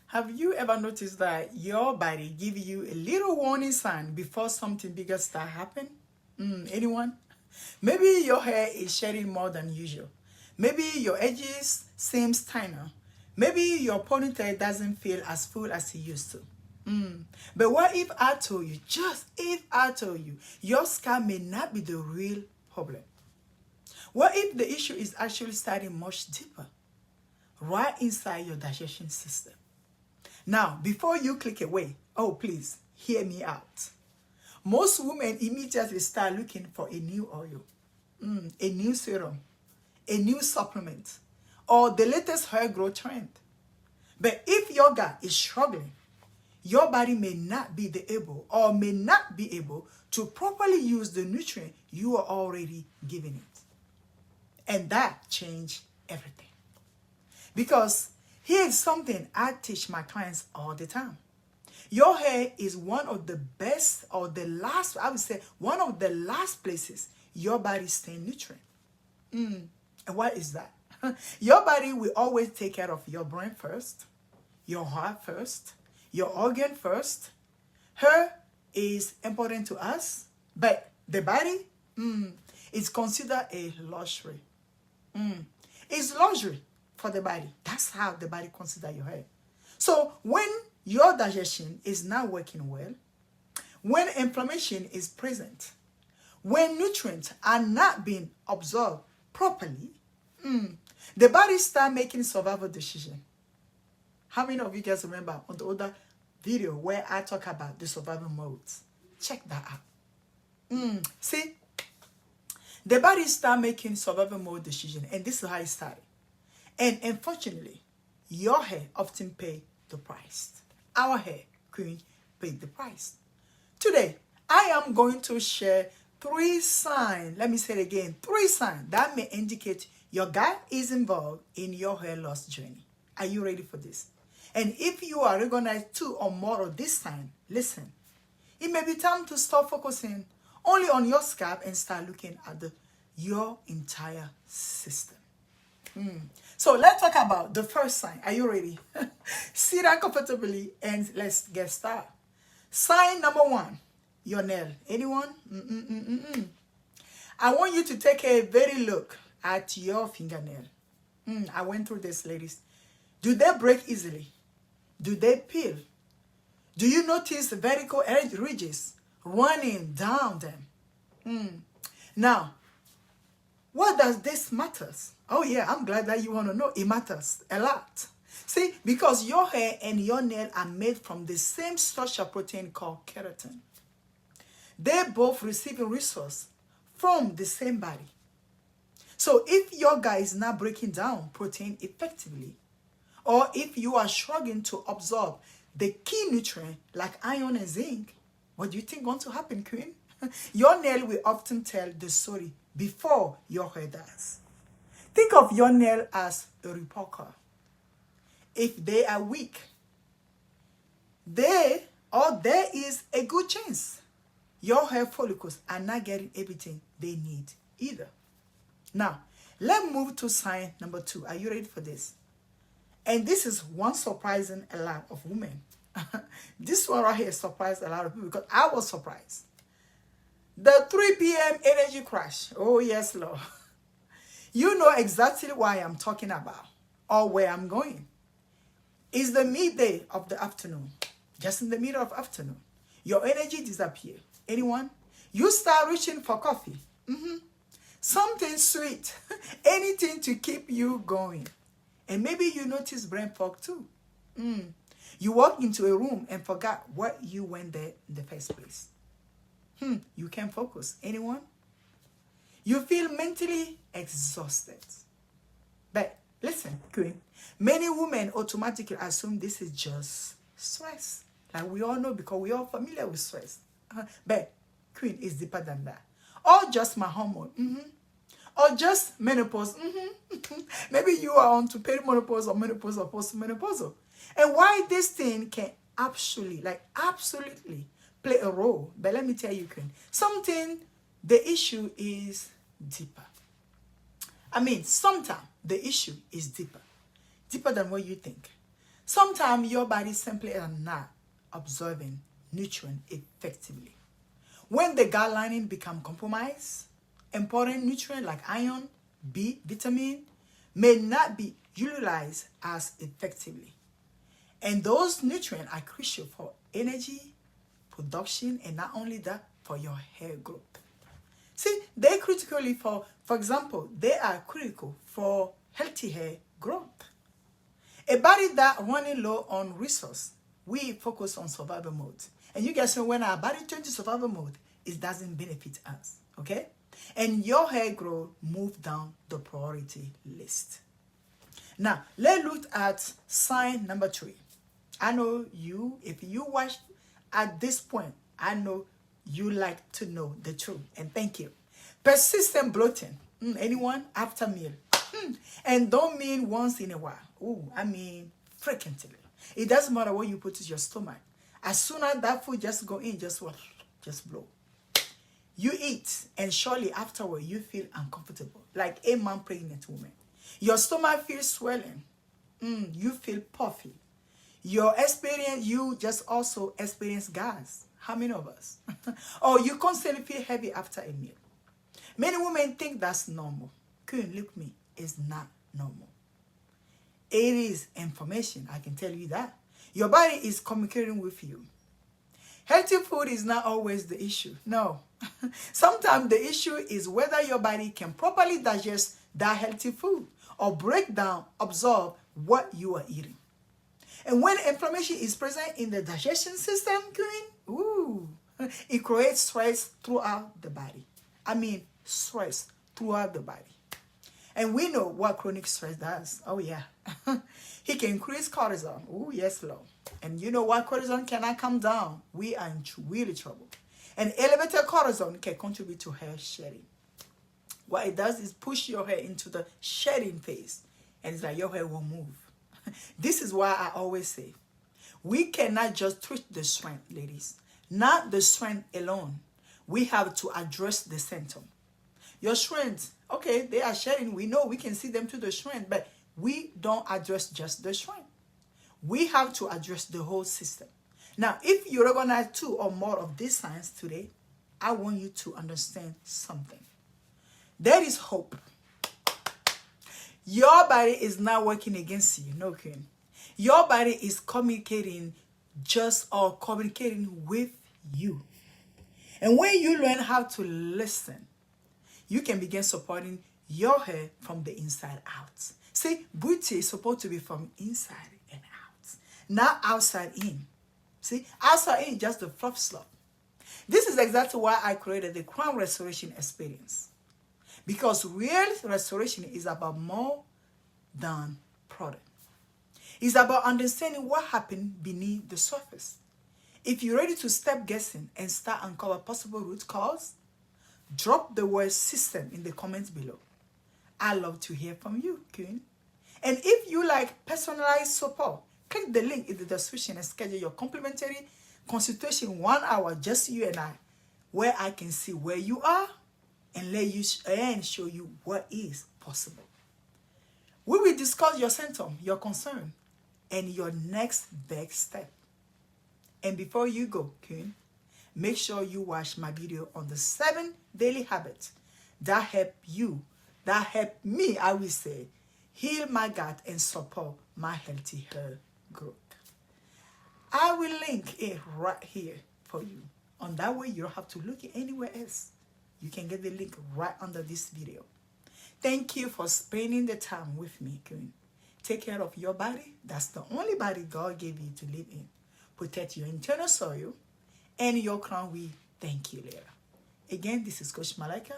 Have you ever noticed that your body gives you a little warning sign before something bigger start happening? Anyone? Maybe your hair is shedding more than usual. Maybe your edges seems thinner. Maybe your ponytail doesn't feel as full as it used to. But what if I told you, just if I told you, your scalp may not be the real problem? What if the issue is actually starting much deeper, right inside your digestion system? Now, before you click away, oh, please hear me out. Most women immediately start looking for a new oil, a new serum, a new supplement, or the latest hair growth trend. But if your gut is struggling, your body may not be able to properly use the nutrient you are already giving it. And that changed everything. Because here's something I teach my clients all the time. Your hair is one of the best, or the last, I would say, one of the last places your body stays nutrient. And what is that? Your body will always take care of your brain first, your heart first, your organ first. Hair is important to us, but the body is considered a luxury. It's luxury for the body. That's how the body considers your hair. So when your digestion is not working well, when inflammation is present, when nutrients are not being absorbed properly, the body starts making survival decisions. How many of you guys remember on the other video where I talk about the survival modes? Check that out. See, the body starts making survival mode decisions, and this is how it started. And unfortunately, your hair often pays the price. Our hair, queen, paid the price. Today, I am going to share 3 signs, let me say it again, 3 signs that may indicate your gut is involved in your hair loss journey. Are you ready for this? And if you are recognized 2 or more of this sign, listen, it may be time to stop focusing only on your scalp and start looking at your entire system. So let's talk about the first sign. Are you ready? Sit down comfortably and let's get started. Sign number 1, your nail. Anyone? I want you to take a very look at your fingernail. I went through this, ladies. Do they break easily? Do they peel? Do you notice vertical edge ridges running down them? Now, what does this matter? Oh yeah, I'm glad that you want to know. It matters a lot. See, because your hair and your nail are made from the same structure protein called keratin. They both receive a resource from the same body. So if your gut is not breaking down protein effectively, or if you are struggling to absorb the key nutrient like iron and zinc, what do you think is going to happen, queen? Your nail will often tell the story before your hair does. Think of your nail as a reporter. If they are weak, there is a good chance your hair follicles are not getting everything they need either. Now, let's move to sign number 2. Are you ready for this? And this is one surprising a lot of women. This one right here surprised a lot of people because I was surprised. The 3 p.m. energy crash. Oh, yes, Lord. You know exactly what I'm talking about or where I'm going. It's the midday of the afternoon. Just in the middle of afternoon. Your energy disappears. Anyone? You start reaching for coffee. Something sweet. Anything to keep you going. And maybe you notice brain fog too. You walk into a room and forgot what you went there in the first place. You can't focus. Anyone? You feel mentally exhausted. But listen, queen, many women automatically assume this is just stress. Like we all know because we are familiar with stress. But queen, is deeper than that. Or just my hormone. Or just menopause. Maybe you are on to perimenopause or menopause or postmenopausal. And why this thing can absolutely play a role. But let me tell you, queen, the issue is deeper. I mean, sometimes the issue is deeper than what you think. Sometimes your body simply are not absorbing nutrient effectively. When the gut lining become compromised, important nutrients like iron, B, vitamin may not be utilized as effectively. And those nutrients are crucial for energy production, and not only that, for your hair growth. See, they're critically for example, they are critical for healthy hair growth. A body that running low on resource, we focus on survival mode. And you guys know when our body turns to survival mode, it doesn't benefit us, okay? And your hair growth move down the priority list. Now, let's look at sign number 3. I know you, if you watch at this point, I know you like to know the truth. And thank you. Persistent bloating. Anyone? After meal. And don't mean once in a while. I mean frequently. It doesn't matter what you put in your stomach. As soon as that food just go in, just blow. You eat, and shortly afterward, you feel uncomfortable, like a man pregnant woman. Your stomach feels swelling. You feel puffy. You just also experience gas. How many of us? Or you constantly feel heavy after a meal. Many women think that's normal. Queen, look me, it's not normal. It is information, I can tell you that. Your body is communicating with you. Healthy food is not always the issue. No. Sometimes the issue is whether your body can properly digest that healthy food or break down, absorb what you are eating. And when inflammation is present in the digestion system, it creates stress throughout the body. I mean, stress throughout the body. And we know what chronic stress does. Oh, yeah. It can increase cortisol. Oh, yes, Lord. And you know what? Cortisol cannot come down. We are in really trouble. And elevated cortisol can contribute to hair shedding. What it does is push your hair into the shedding phase. And it's like your hair won't move. This is why I always say, we cannot just treat the strength, ladies. Not the strength alone. We have to address the symptom. Your strengths, okay, they are shedding. We know we can see them to the strength, but we don't address just the strength. We have to address the whole system. Now, if you recognize 2 or more of these signs today, I want you to understand something. There is hope. Your body is not working against you, no kidding. Your body is communicating with you. And when you learn how to listen, you can begin supporting your hair from the inside out. See, beauty is supposed to be from inside and out, not outside in. See, outside in, just the fluff slop. This is exactly why I created the crown restoration experience. Because real restoration is about more than product. It's about understanding what happened beneath the surface. If you're ready to stop guessing and start uncover possible root cause, drop the word system in the comments below. I love to hear from you, Queen. And if you like personalized support, click the link in the description and schedule your complimentary consultation 1 hour, just you and I, where I can see where you are and let you and show you what is possible. We will discuss your symptom, your concern, and your next big step. And before you go, Queen, make sure you watch my video on the 7 daily habits that help me, I will say, heal my gut and support my healthy hair growth. I will link it right here for you. On that way, you don't have to look anywhere else. You can get the link right under this video. Thank you for spending the time with me, Queen. Take care of your body. That's the only body God gave you to live in. Protect your internal soil and your crown. We thank you later. Again, this is Coach Malaika,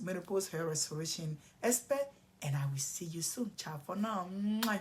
menopause hair restoration expert, and I will see you soon. Ciao for now. Mwah.